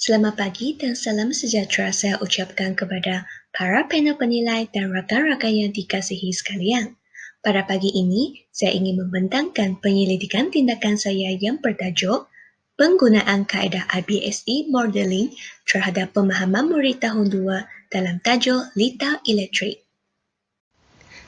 Selamat pagi dan salam sejahtera saya ucapkan kepada para panel penilai dan rakan-rakan yang dikasihi sekalian. Pada pagi ini, saya ingin membentangkan penyelidikan tindakan saya yang bertajuk Penggunaan Kaedah IBSE Modeling terhadap Pemahaman Murid Tahun 2 dalam tajuk Lita Elektrik.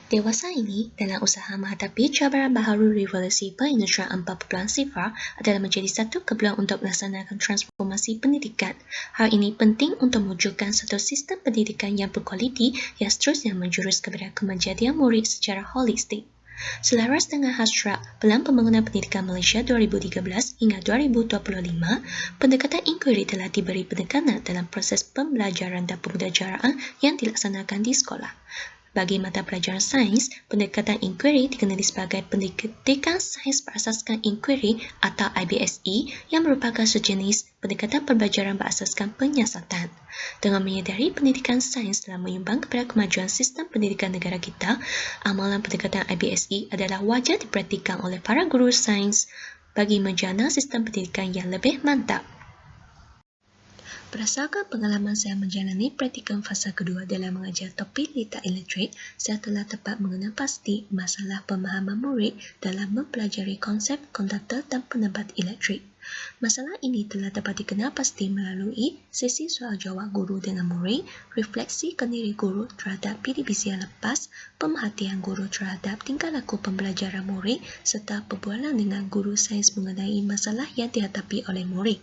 Dewasa ini, dalam usaha menghadapi cabaran baharu revolusi perindustrian 4.0 adalah menjadi satu kebeluan untuk melaksanakan transformasi pendidikan. Hal ini penting untuk mewujudkan satu sistem pendidikan yang berkualiti yang seterusnya menjurus kepada kemenjadian murid secara holistik. Selaras dengan hasrat Pelan Pembangunan Pendidikan Malaysia 2013 hingga 2025, pendekatan inquiry telah diberi penekanan dalam proses pembelajaran dan pembelajaran yang dilaksanakan di sekolah. Bagi mata pelajaran sains, pendekatan inquiry dikenali sebagai pendidikan sains berasaskan inquiry atau IBSE yang merupakan sejenis pendekatan pembelajaran berasaskan penyiasatan. Dengan menyedari pendidikan sains telah menyumbang kepada kemajuan sistem pendidikan negara kita, amalan pendekatan IBSE adalah wajar dipraktikkan oleh para guru sains bagi menjana sistem pendidikan yang lebih mantap. Berdasarkan pengalaman saya menjalani praktikum fasa kedua dalam mengajar topik Lita Elektrik, saya telah dapat mengenal pasti masalah pemahaman murid dalam mempelajari konsep konduktor dan penebat elektrik. Masalah ini telah dapat dikenal pasti melalui sesi soal jawab guru dengan murid, refleksi kendiri guru terhadap PDPC yang lepas, pemerhatian guru terhadap tingkah laku pembelajaran murid serta perbualan dengan guru sains mengenai masalah yang dihadapi oleh murid.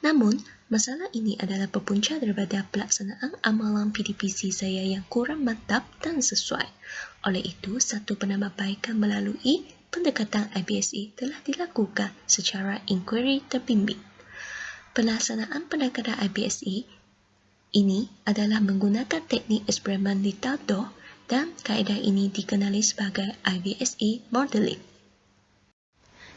Namun, masalah ini adalah berpunca daripada pelaksanaan amalan PDPC saya yang kurang mantap dan sesuai. Oleh itu, satu penambahbaikan melalui pendekatan IBSE telah dilakukan secara inquiry terbimbing. Pelaksanaan pendekatan IBSE ini adalah menggunakan teknik eksperimen Lita-Doh dan kaedah ini dikenali sebagai IBSE Modeling.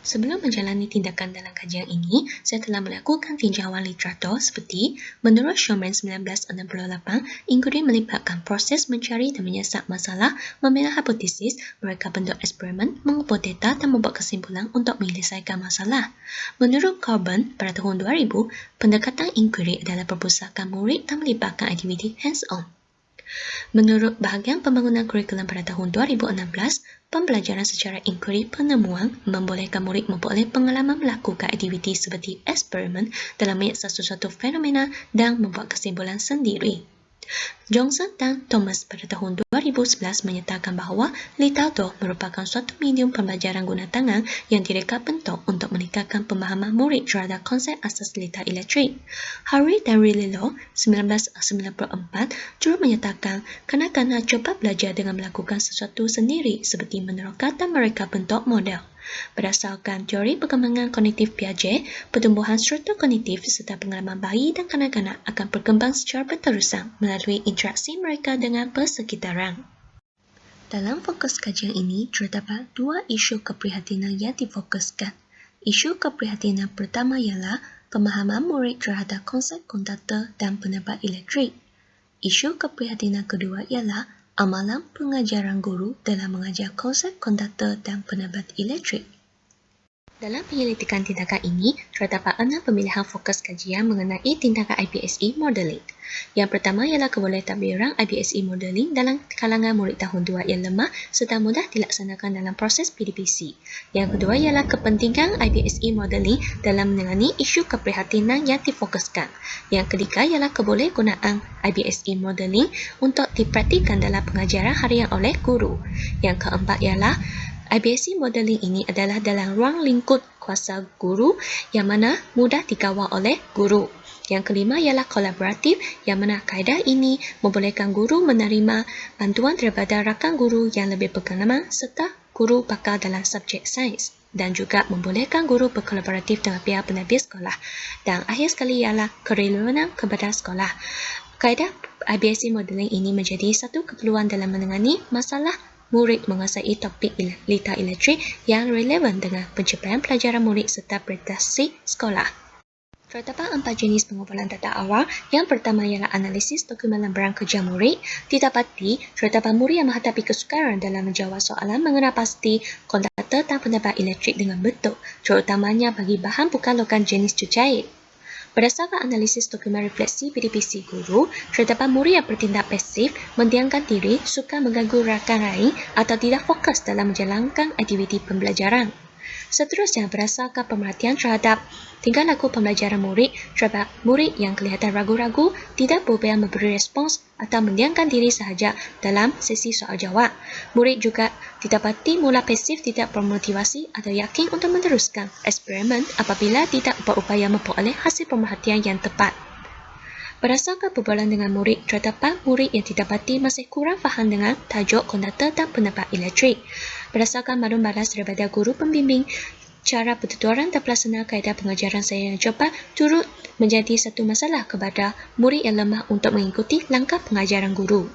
Sebelum menjalani tindakan dalam kajian ini, saya telah melakukan tinjauan literatur seperti menurut Shulman 1968, inquiry melibatkan proses mencari dan menyiasat masalah, membina hipotesis, mereka bentuk eksperimen, mengumpul data dan membuat kesimpulan untuk menyelesaikan masalah. Menurut Corbin, pada tahun 2000, pendekatan inquiry adalah perpustakaan murid dan melibatkan aktiviti hands-on. Menurut bahagian pembangunan kurikulum pada tahun 2016, pembelajaran secara inquiry penemuan membolehkan murid memperoleh pengalaman melakukan aktiviti seperti eksperimen dalam menyiasat sesuatu fenomena dan membuat kesimpulan sendiri. Johnson dan Thomas pada tahun 2011 menyatakan bahawa Lita-Doh merupakan suatu medium pembelajaran guna tangan yang direka bentuk untuk meningkatkan pemahaman murid terhadap konsep asas Lita Elektrik. Harry dan Rililo 1994 juga menyatakan kanak-kanak cepat belajar dengan melakukan sesuatu sendiri seperti menerka dan mereka bentuk model. Berdasarkan teori perkembangan kognitif Piaget, pertumbuhan struktur kognitif serta pengalaman bayi dan kanak-kanak akan berkembang secara berterusan melalui interaksi mereka dengan persekitaran. Dalam fokus kajian ini, terdapat dua isu keprihatinan yang difokuskan. Isu keprihatinan pertama ialah pemahaman murid terhadap konsep konduktor dan penebat elektrik. Isu keprihatinan kedua ialah amalan pengajaran guru dalam mengajar konsep konduktor dan penebat elektrik. Dalam penyelidikan tindakan ini, terdapat 6 pemilihan fokus kajian mengenai tindakan IBSE Modeling. Yang pertama ialah kebolehtabiran IBSE Modeling dalam kalangan murid tahun 2 yang lemah serta mudah dilaksanakan dalam proses PDPC. Yang kedua ialah kepentingan IBSE Modeling dalam menangani isu keprihatinan yang difokuskan. Yang ketiga ialah kebolehgunaan IBSE Modeling untuk dipraktikkan dalam pengajaran harian oleh guru. Yang keempat ialah IBSE Modeling ini adalah dalam ruang lingkup kuasa guru yang mana mudah dikawal oleh guru. Yang kelima ialah kolaboratif yang mana kaedah ini membolehkan guru menerima bantuan daripada rakan guru yang lebih berpengalaman serta guru pakar dalam subjek sains dan juga membolehkan guru berkolaboratif dengan pihak penerbit sekolah. Dan akhir sekali ialah kerelawanan kepada sekolah. Kaedah IBSE Modeling ini menjadi satu keperluan dalam menangani masalah murid menguasai topik Lita Elektrik yang relevan dengan pencapaian pelajaran murid serta prestasi sekolah. Terdapat 4 jenis pengumpulan data awal. Yang pertama ialah analisis dokumen lembaran kerja murid. Didapati, terdapat murid yang menghadapi kesukaran dalam menjawab soalan mengenai pasti konduktor dan penebat elektrik dengan betul, terutamanya bagi bahan bukan logam jenis cucair. Berdasarkan analisis dokumen refleksi PDPC guru, terdapat murid yang bertindak pasif, mendiamkan diri, suka mengganggu rakan lain atau tidak fokus dalam menjalankan aktiviti pembelajaran. Seterusnya, berdasarkan pemerhatian terhadap tingkah laku pembelajaran murid, terdapat murid yang kelihatan ragu-ragu, tidak berupaya memberi respons atau mendiamkan diri sahaja dalam sesi soal jawab. Murid juga didapati mula pasif, tidak bermotivasi atau yakin untuk meneruskan eksperimen apabila tidak berupaya memperoleh hasil pemerhatian yang tepat. Berdasarkan perbualan dengan murid, terdapat murid yang didapati masih kurang faham dengan tajuk konduktor dan pendapat elektrik. Berdasarkan maklum balas daripada guru pembimbing, cara pertuturan dan pelaksanaan kaedah pengajaran saya yang cepat turut menjadi satu masalah kepada murid yang lemah untuk mengikuti langkah pengajaran guru.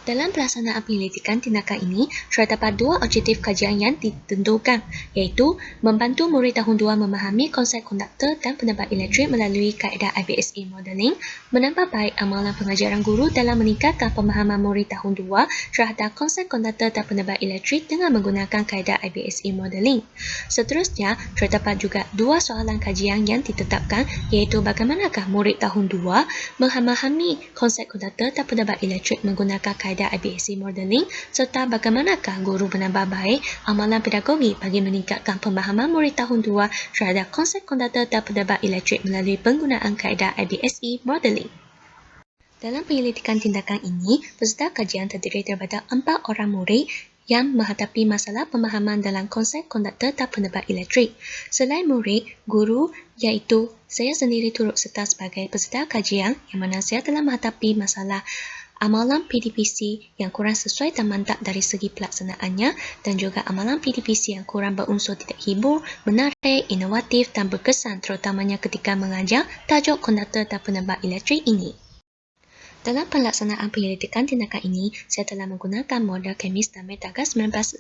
Dalam pelaksanaan penyelidikan tindakan ini, terdapat dua objektif kajian yang ditentukan, iaitu membantu murid tahun 2 memahami konsep konduktor dan pendapat elektrik melalui kaedah IBSA Modeling, menambah baik amalan pengajaran guru dalam meningkatkan pemahaman murid tahun 2 terhadap konsep konduktor dan pendapat elektrik dengan menggunakan kaedah IBSA Modeling. Seterusnya, terdapat juga dua soalan kajian yang ditetapkan, iaitu bagaimanakah murid tahun 2 memahami konsep konduktor dan pendapat elektrik menggunakan kaedah IBSA Modeling, serta bagaimanakah guru menambah baik amalan pedagogi bagi meningkatkan pemahaman murid tahun 2 terhadap konsep konduktor dan pendapat elektrik melalui penggunaan kaedah IBSA Modeling. Dalam penyelidikan tindakan ini, peserta kajian terdiri daripada 4 orang murid yang menghadapi masalah pemahaman dalam konsep konduktor dan pendapat elektrik. Selain murid, guru iaitu saya sendiri turut serta sebagai peserta kajian yang mana saya telah menghadapi masalah amalan PDPC yang kurang sesuai dan mantap dari segi pelaksanaannya dan juga amalan PDPC yang kurang berunsur tidak hibur, menarik, inovatif dan berkesan terutamanya ketika mengajar tajuk konduktor dan pendapat elektrik ini. Dalam pelaksanaan penyelidikan tindakan ini, saya telah menggunakan model Kemis dan Metagas 1988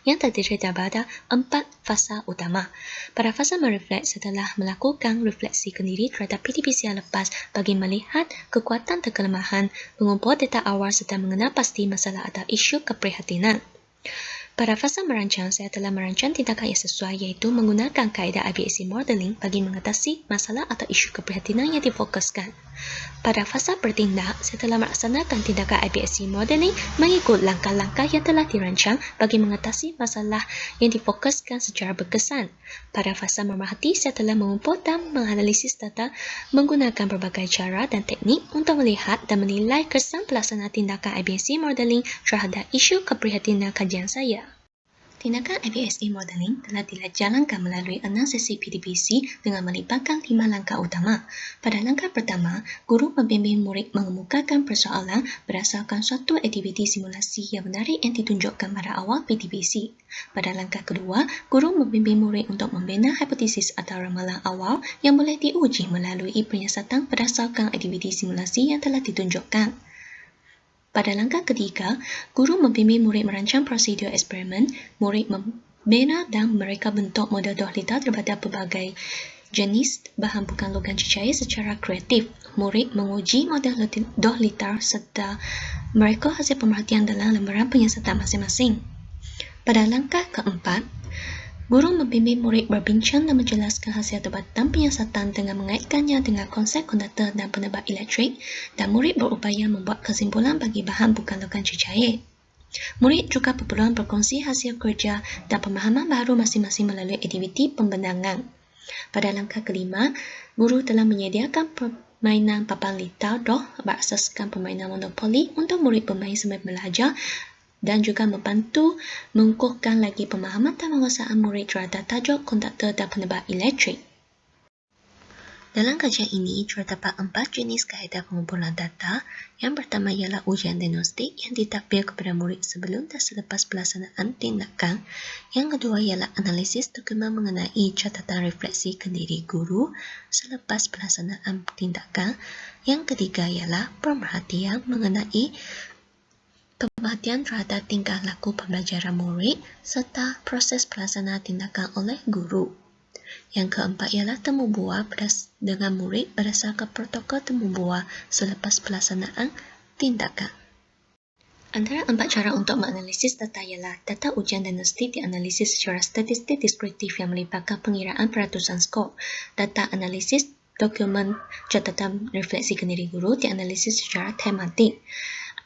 yang terdiri daripada 4 fasa utama. Pada fasa merefleks, setelah melakukan refleksi kendiri terhadap PDPC yang lepas bagi melihat kekuatan dan kelemahan, mengumpul data awal serta mengenal pasti masalah atau isu keprihatinan. Pada fasa merancang, saya telah merancang tindakan yang sesuai iaitu menggunakan kaedah IBSA Modeling bagi mengatasi masalah atau isu keprihatinan yang difokuskan. Pada fasa bertindak, saya telah melaksanakan tindakan IBSA Modeling mengikut langkah-langkah yang telah dirancang bagi mengatasi masalah yang difokuskan secara berkesan. Pada fasa memerhati, saya telah mengumpul dan menganalisis data menggunakan berbagai cara dan teknik untuk melihat dan menilai kesan pelaksanaan tindakan IBSA Modeling terhadap isu keprihatinan kajian saya. Tindakan IBSA Modeling telah dijalankan melalui 6 sesi PDPC dengan melibatkan 5 langkah utama. Pada langkah pertama, guru membimbing murid mengemukakan persoalan berdasarkan suatu aktiviti simulasi yang menarik yang ditunjukkan pada awal PDPC. Pada langkah kedua, guru membimbing murid untuk membina hipotesis atau ramalan awal yang boleh diuji melalui penyiasatan berdasarkan aktiviti simulasi yang telah ditunjukkan. Pada langkah ketiga, guru membimbing murid merancang prosedur eksperimen, murid membina dan mereka bentuk model Dohlita daripada pelbagai jenis bahan bukan logam cecair secara kreatif. Murid menguji model Dohlita serta mereka hasil pemerhatian dalam lembaran penyiasatan masing-masing. Pada langkah keempat, guru membimbing murid berbincang dan menjelaskan hasil debatan penyiasatan dengan mengaitkannya dengan konsep konduktor dan pendapat elektrik dan murid berupaya membuat kesimpulan bagi bahan bukan logam cecair. Murid juga berpeluang berkongsi hasil kerja dan pemahaman baru masing-masing melalui aktiviti pembendangan. Pada langkah kelima, guru telah menyediakan permainan papan litar doh berasaskan permainan monopoli untuk murid bermain sambil belajar dan juga membantu mengukuhkan lagi pemahaman dan penguasaan murid terhadap tajuk konduktor dan pendapat elektrik. Dalam kajian ini, terdapat 4 jenis kaedah pengumpulan data. Yang pertama ialah ujian diagnostik yang ditadbir kepada murid sebelum dan selepas pelaksanaan tindakan. Yang kedua ialah analisis dokumen mengenai catatan refleksi kendiri guru selepas pelaksanaan tindakan. Yang ketiga ialah pemerhatian mengenai perhatian terhadap tingkah laku pembelajaran murid serta proses pelaksanaan tindakan oleh guru. Yang keempat ialah temu bual dengan murid berdasarkan protokol temu bual selepas pelaksanaan tindakan. Antara 4 cara untuk menganalisis data ialah data ujian diagnostik dianalisis secara statistik deskriptif yang melibatkan pengiraan peratusan skor. Data analisis dokumen catatan refleksi kendiri guru dianalisis secara tematik.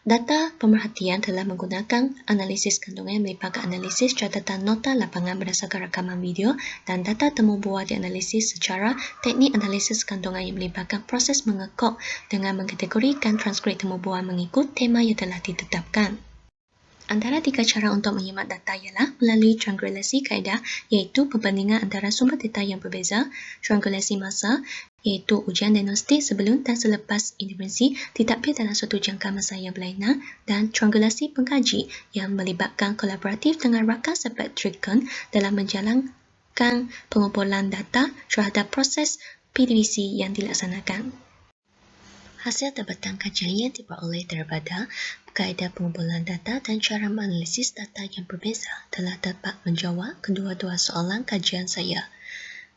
Data pemerhatian telah menggunakan analisis kandungan yang melibatkan analisis catatan nota lapangan berdasarkan rakaman video, dan data temu buah dianalisis secara teknik analisis kandungan yang melibatkan proses mengekok dengan mengkategorikan transkrip temu buah mengikut tema yang telah ditetapkan. Antara 3 cara untuk menyimak data ialah melalui triangulasi kaedah, iaitu perbandingan antara sumber data yang berbeza, triangulasi masa, iaitu ujian diagnostik sebelum dan selepas intervensi ditadbir dalam suatu jangka masa yang berlainan, dan triangulasi pengkaji yang melibatkan kolaboratif dengan rakan sepaktrikan dalam menjalankan pengumpulan data terhadap proses PDVC yang dilaksanakan. Hasil dapatan kajian yang diperoleh daripada kaedah pengumpulan data dan cara menganalisis data yang berbeza telah dapat menjawab kedua-dua soalan kajian saya.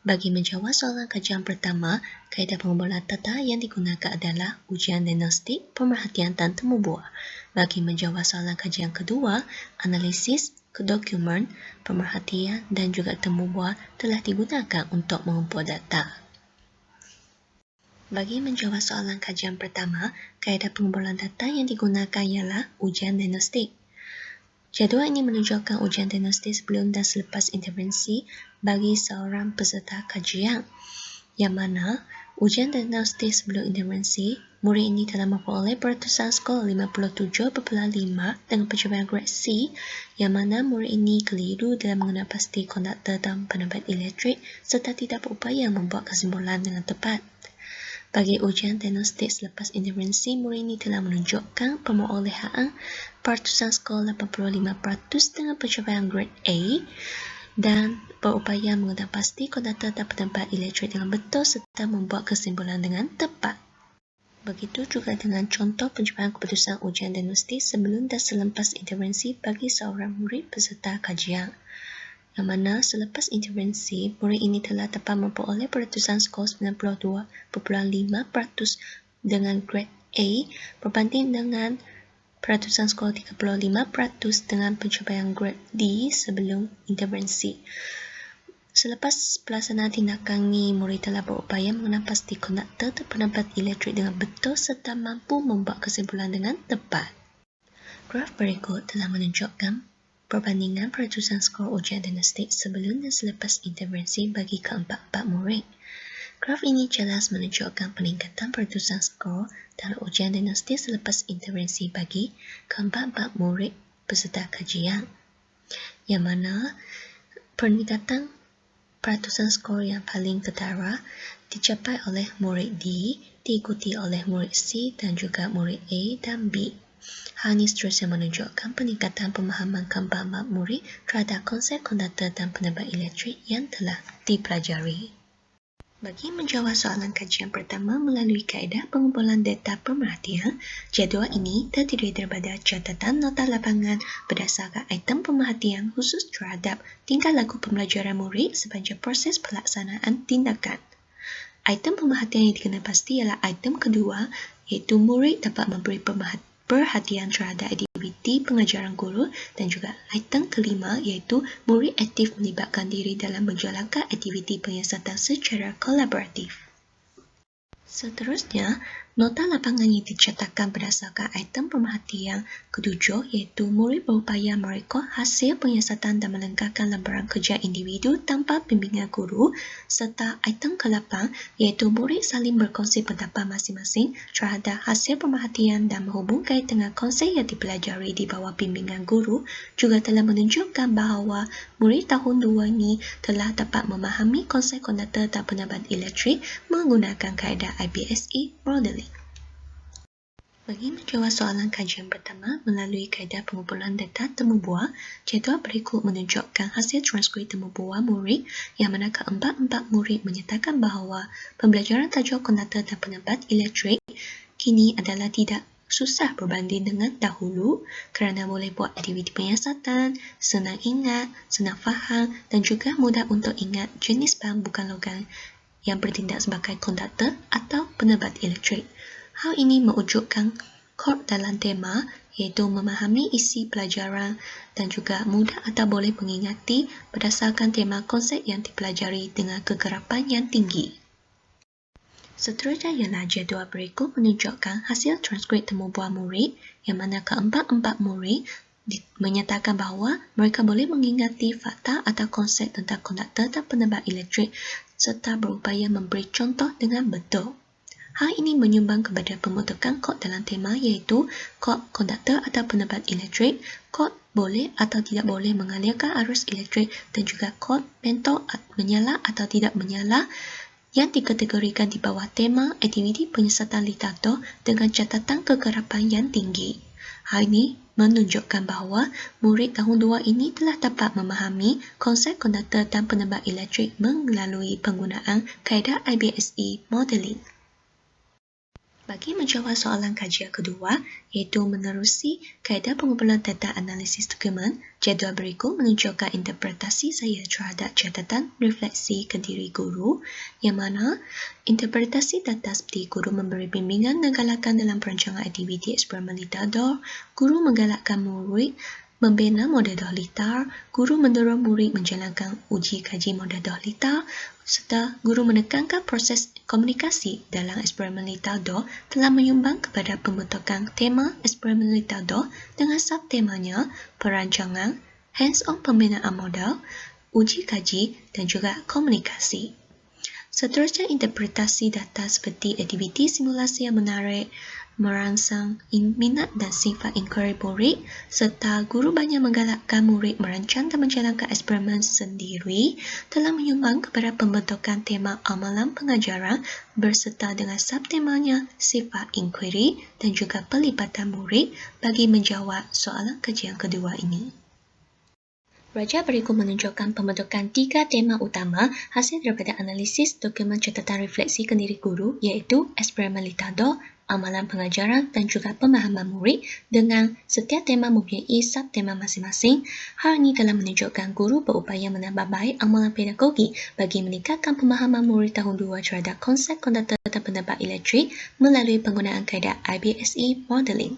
Bagi menjawab soalan kajian pertama, kaedah pengumpulan data yang digunakan adalah ujian diagnostik, pemerhatian dan temu buah. Bagi menjawab soalan kajian kedua, analisis, dokumen, pemerhatian dan juga temu buah telah digunakan untuk mengumpul data. Bagi menjawab soalan kajian pertama, kaedah pengumpulan data yang digunakan ialah ujian diagnostik. Jadual ini menunjukkan ujian diagnostik sebelum dan selepas intervensi bagi seorang peserta kajian, yang mana ujian diagnostik sebelum intervensi, murid ini telah memperoleh peratusan skor 57.5 dengan pencapaian grade C, yang mana murid ini keliru dalam mengenal pasti konduktor dan penebat elektrik serta tidak berupaya membuat kesimpulan dengan tepat. Bagi ujian diagnostik selepas intervensi, murid ini telah menunjukkan pemerolehan peratusan skor 85% dengan pencapaian grade A dan berupaya mengenal pasti konduktor dan penebat elektrik dengan betul serta membuat kesimpulan dengan tepat. Begitu juga dengan contoh pencapaian keputusan ujian diagnostik sebelum dan selepas intervensi bagi seorang murid peserta kajian, yang mana selepas intervensi, murid ini telah dapat memperoleh peratusan skor 92.5% dengan grade A berbanding dengan peratusan skor 35% dengan pencapaian grade D sebelum intervensi. Selepas pelaksanaan tindakan ini, murid telah berupaya mengenal pasti konduktor dan penebat elektrik dengan betul serta mampu membuat kesimpulan dengan tepat. Graf berikut telah menunjukkan perbandingan peratusan skor ujian diagnostik sebelum dan selepas intervensi bagi keempat-empat murid. Graf ini jelas menunjukkan peningkatan peratusan skor dalam ujian diagnostik selepas intervensi bagi keempat-empat murid peserta kajian, yang mana peningkatan peratusan skor yang paling ketara dicapai oleh murid D, diikuti oleh murid C dan juga murid A dan B. Hal ini seterusnya menunjukkan peningkatan pemahaman keempat-empat murid terhadap konsep konduktor dan penebat elektrik yang telah dipelajari. Bagi menjawab soalan kajian pertama melalui kaedah pengumpulan data pemerhatian, jadual ini terdiri daripada catatan nota lapangan berdasarkan item pemerhatian khusus terhadap tingkah laku pembelajaran murid sepanjang proses pelaksanaan tindakan. Item pemerhatian yang dikenal pasti ialah item kedua, iaitu murid dapat memberi perhatian terhadap aktiviti pengajaran guru, dan juga item kelima iaitu murid aktif melibatkan diri dalam menjalankan aktiviti penyiasatan secara kolaboratif. Seterusnya, nota lapangan yang dicatatkan berdasarkan item pemerhatian ketujuh iaitu murid berupaya merekod hasil penyiasatan dan melengkapkan lembaran kerja individu tanpa bimbingan guru, serta item ke-8 iaitu murid saling berkongsi pendapat masing-masing terhadap hasil pemerhatian dan menghubungkan dengan konsep yang dipelajari di bawah bimbingan guru juga telah menunjukkan bahawa murid tahun 2 ini telah dapat memahami konsep konduktor dan penebat elektrik menggunakan kaedah IBSE modeling. Bagi menjawab soalan kajian pertama melalui kaedah pengumpulan data temu buah, jadual berikut menunjukkan hasil transkrip temu buah murid, yang mana keempat-empat murid menyatakan bahawa pembelajaran tajuk konduktor dan penebat elektrik kini adalah tidak susah berbanding dengan dahulu kerana boleh buat aktiviti penyiasatan, senang ingat, senang faham dan juga mudah untuk ingat jenis bahan bukan logam yang bertindak sebagai konduktor atau penebat elektrik. Hal ini mewujudkan chord dalam tema iaitu memahami isi pelajaran dan juga mudah atau boleh mengingati berdasarkan tema konsep yang dipelajari dengan kegerapan yang tinggi. Seterusnya ialah jadual berikut menunjukkan hasil transkrip temu bual murid yang mana keempat-empat murid menyatakan bahawa mereka boleh mengingati fakta atau konsep tentang konduktor dan penebat elektrik serta berupaya memberi contoh dengan betul. Hal ini menyumbang kepada pembentukan kod dalam tema iaitu kod konduktor atau penebat elektrik, kod boleh atau tidak boleh mengalirkan arus elektrik dan juga kod mentol menyala atau tidak menyala yang dikategorikan di bawah tema aktiviti penyiasatan literatur dengan catatan kegerapan yang tinggi. Hal ini menunjukkan bahawa murid tahun 2 ini telah dapat memahami konsep konduktor dan penebat elektrik melalui penggunaan kaedah IBSE modeling. Bagi menjawab soalan kajian kedua, iaitu menerusi kaedah pengumpulan data analisis dokumen, jadual berikut menunjukkan interpretasi saya terhadap catatan refleksi ke diri guru, yang mana interpretasi data seperti guru memberi bimbingan dan galakan dalam perancangan aktiviti eksperimen literatur, guru menggalakkan murid membina model Dohlitar, guru mendorong murid menjalankan uji kaji model Dohlitar, serta guru menekankan proses komunikasi dalam eksperimen literatur telah menyumbang kepada pembentukan tema eksperimen literatur dengan subtemanya perancangan, hands-on pembinaan model, uji kaji dan juga komunikasi. Seterusnya interpretasi data seperti aktiviti simulasi yang menarik, merangsang minat dan sifat inquiry murid, serta guru banyak menggalakkan murid merancang dan menjalankan eksperimen sendiri telah menyumbang kepada pembentukan tema amalan pengajaran berserta dengan subtemanya sifat inquiry dan juga pelibatan murid bagi menjawab soalan kajian kedua ini. Raja berikut menunjukkan pembentukan 3 tema utama hasil daripada analisis dokumen catatan refleksi ke diri guru iaitu eksperimen literatur, amalan pengajaran dan juga pemahaman murid dengan setiap tema mempunyai subtema masing-masing. Hal ini telah menunjukkan guru berupaya menambah baik amalan pedagogi bagi meningkatkan pemahaman murid tahun 2 terhadap konsep konduktor dan penebat elektrik melalui penggunaan kaedah IBSE modeling.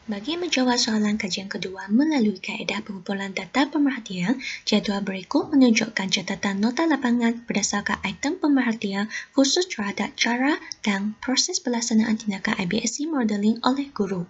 Bagi menjawab soalan kajian kedua melalui kaedah pengumpulan data pemerhatian, jadual berikut menunjukkan catatan nota lapangan berdasarkan item pemerhatian khusus terhadap cara dan proses pelaksanaan tindakan IBSE modeling oleh guru.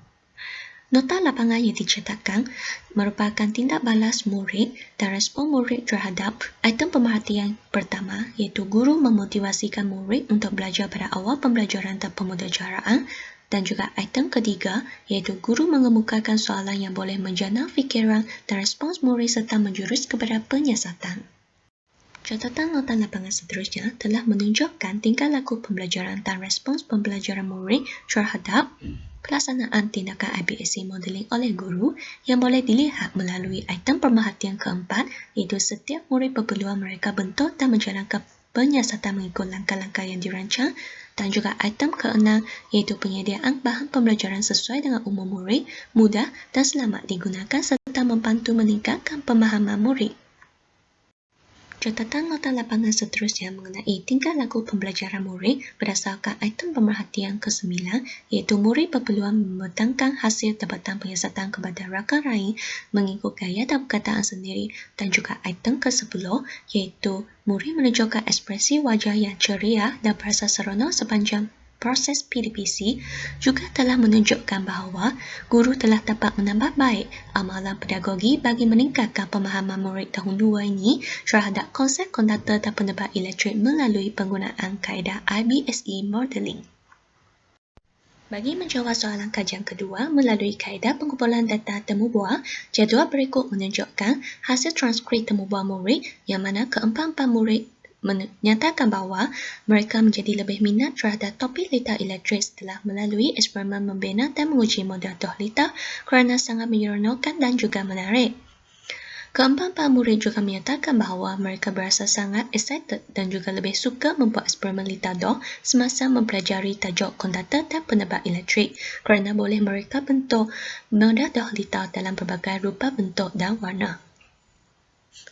Nota lapangan yang dicatatkan merupakan tindak balas murid dan respon murid terhadap item pemerhatian pertama iaitu guru memotivasikan murid untuk belajar pada awal pembelajaran dan pemudajaraan. Dan juga item ketiga, iaitu guru mengemukakan soalan yang boleh menjana fikiran dan respons murid serta menjurus kepada penyiasatan. Catatan nota lapangan seterusnya telah menunjukkan tingkah laku pembelajaran dan respons pembelajaran murid terhadap pelaksanaan tindakan IBSE modeling oleh guru yang boleh dilihat melalui item pemerhatian keempat, iaitu setiap murid berpeluang mereka bentuk dan menjalankan penyiasatan mengikut langkah-langkah yang dirancang, dan juga item ke-6 iaitu penyediaan bahan pembelajaran sesuai dengan umur murid, mudah dan selamat digunakan serta membantu meningkatkan pemahaman murid. Catatan nota lapangan seterusnya mengenai tingkah laku pembelajaran murid berdasarkan item pemerhatian ke-9 iaitu murid berpeluang membentangkan hasil tempatan penyiasatan kepada rakan lain mengikut gaya dan perkataan sendiri, dan juga item ke-10 iaitu murid menunjukkan ekspresi wajah yang ceria dan perasa seronok sepanjang proses PDPC juga telah menunjukkan bahawa guru telah dapat menambah baik amalan pedagogi bagi meningkatkan pemahaman murid tahun 2 ini terhadap konsep konduktor dan penebat elektrik melalui penggunaan kaedah IBSE modeling. Bagi menjawab soalan kajian kedua melalui kaedah pengumpulan data temu bual, jadual berikut menunjukkan hasil transkrip temu bual murid yang mana keempat-empat murid menyatakan bahawa mereka menjadi lebih minat terhadap topik litar elektrik setelah melalui eksperimen membina dan menguji model Dohlitar kerana sangat menyeronokkan dan juga menarik. Keempat-empat murid juga menyatakan bahawa mereka berasa sangat excited dan juga lebih suka membuat eksperimen literatur semasa mempelajari tajuk konduktor dan penebat elektrik kerana boleh mereka bentuk model Dohlitar dalam pelbagai rupa bentuk dan warna.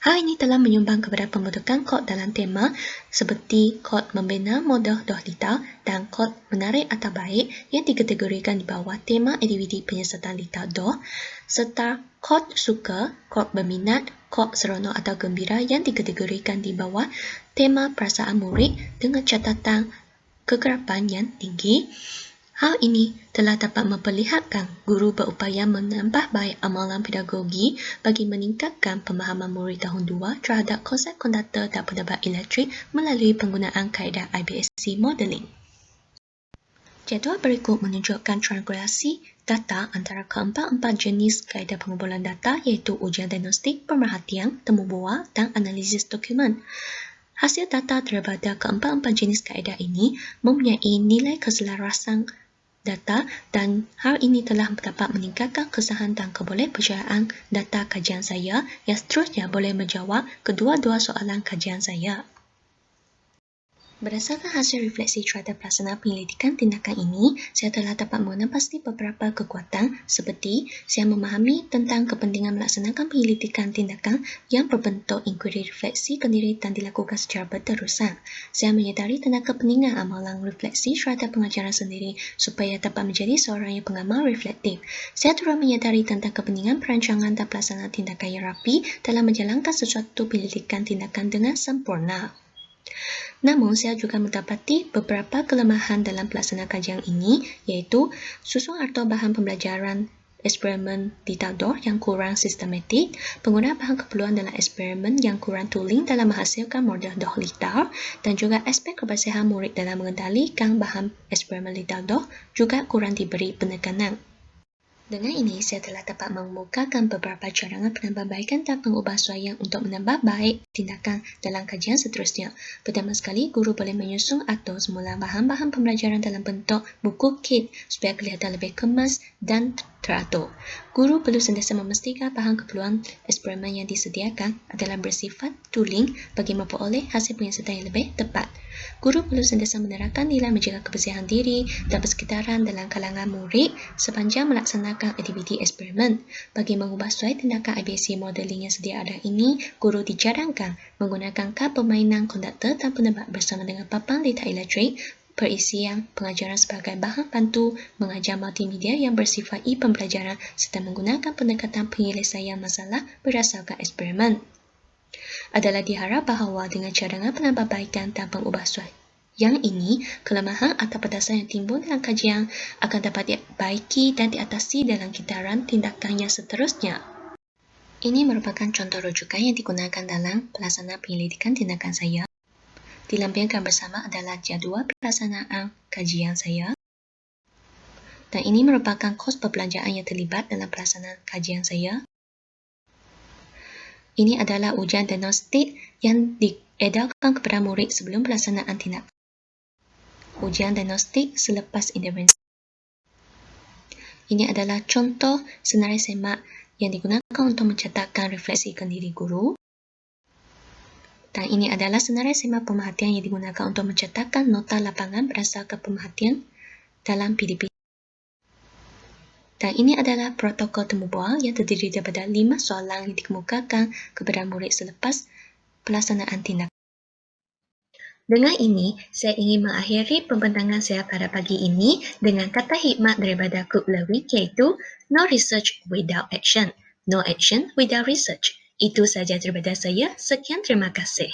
Hal ini telah menyumbang kepada pembentukan kod dalam tema seperti kod membina model Dohlita dan kod menarik atau baik yang dikategorikan di bawah tema aktiviti penyiasatan Lita Doh, serta kod suka, kod berminat, kod seronok atau gembira yang dikategorikan di bawah tema perasaan murid dengan catatan kekerapan yang tinggi. Hal ini telah dapat memperlihatkan guru berupaya menambah baik amalan pedagogi bagi meningkatkan pemahaman murid tahun 2 terhadap konsep konduktor dan pendapat elektrik melalui penggunaan kaedah IBSC modeling. Jadual berikut menunjukkan triangulasi data antara keempat-empat jenis kaedah pengumpulan data iaitu ujian diagnostik, pemerhatian, temu bual dan analisis dokumen. Hasil data daripada keempat-empat jenis kaedah ini mempunyai nilai keselarasan data dan hal ini telah dapat meningkatkan kesahihan dan kebolehpercayaan data kajian saya yang seterusnya boleh menjawab kedua-dua soalan kajian saya. Berdasarkan hasil refleksi terhadap pelaksanaan penyelidikan tindakan ini, saya telah dapat mengenal pasti beberapa kekuatan seperti saya memahami tentang kepentingan melaksanakan penyelidikan tindakan yang berbentuk inkuari refleksi kendiri dan dilakukan secara berterusan. Saya menyedari tentang kepentingan amalan refleksi terhadap pengajaran sendiri supaya dapat menjadi seorang yang pengamal reflektif. Saya turut menyedari tentang kepentingan perancangan dan pelaksanaan tindakan yang rapi dalam menjalankan sesuatu penyelidikan tindakan dengan sempurna. Namun, saya juga mendapati beberapa kelemahan dalam pelaksanaan kajian ini, iaitu susun atau bahan pembelajaran eksperimen Lita Doh yang kurang sistematik, penggunaan bahan keperluan dalam eksperimen yang kurang tooling dalam menghasilkan model Doh Lita, dan juga aspek kebersihan murid dalam mengendalikan bahan eksperimen Lita Doh juga kurang diberi penekanan. Dengan ini, saya telah dapat mengemukakan beberapa cadangan penambahbaikan dan pengubahsuaian untuk menambah baik tindakan dalam kajian seterusnya. Pertama sekali, guru boleh menyusun atau semula bahan-bahan pembelajaran dalam bentuk buku kit supaya kelihatan lebih kemas dan teratur. Guru perlu sentiasa memastikan bahan keperluan eksperimen yang disediakan adalah bersifat tooling bagi memperoleh hasil penyiasatan yang lebih tepat. Guru perlu sentiasa menerapkan nilai menjaga kebersihan diri dan persekitaran dalam kalangan murid sepanjang melaksanakan aktiviti eksperimen. Bagi mengubah suai tindakan IBSC modeling yang sedia ada ini, guru dicadankan menggunakan kad permainan konduktor dan penebat bersama dengan papan lita elektrik, perisian pengajaran sebagai bahan bantu mengajar multimedia yang bersifat e-pembelajaran serta menggunakan pendekatan penyelesaian masalah berdasarkan eksperimen. Adalah diharap bahawa dengan cadangan penambahbaikan dan pengubahsuaian yang ini, kelemahan atau pedasan yang timbul dalam kajian akan dapat diperbaiki dan diatasi dalam kitaran tindakan yang seterusnya. Ini merupakan contoh rujukan yang digunakan dalam pelaksanaan penyelidikan tindakan saya. Dilampirkan bersama adalah jadual pelaksanaan kajian saya. Dan ini merupakan kos perbelanjaan yang terlibat dalam pelaksanaan kajian saya. Ini adalah ujian diagnostik yang diedarkan kepada murid sebelum pelaksanaan tindakan. Ujian diagnostik selepas intervensi. Ini adalah contoh senarai semak yang digunakan untuk mencatatkan refleksi kendiri guru. Dan ini adalah senarai semak pemerhatian yang digunakan untuk mencatatkan nota lapangan berdasarkan pemerhatian dalam PDP. Dan ini adalah protokol temu bual yang terdiri daripada 5 soalan yang dikemukakan kepada murid selepas pelaksanaan tindakan. Dengan ini, saya ingin mengakhiri pembentangan saya pada pagi ini dengan kata hikmat daripada Kubler-Ross iaitu No research without action, no action without research. Itu sahaja daripada saya. Sekian, terima kasih.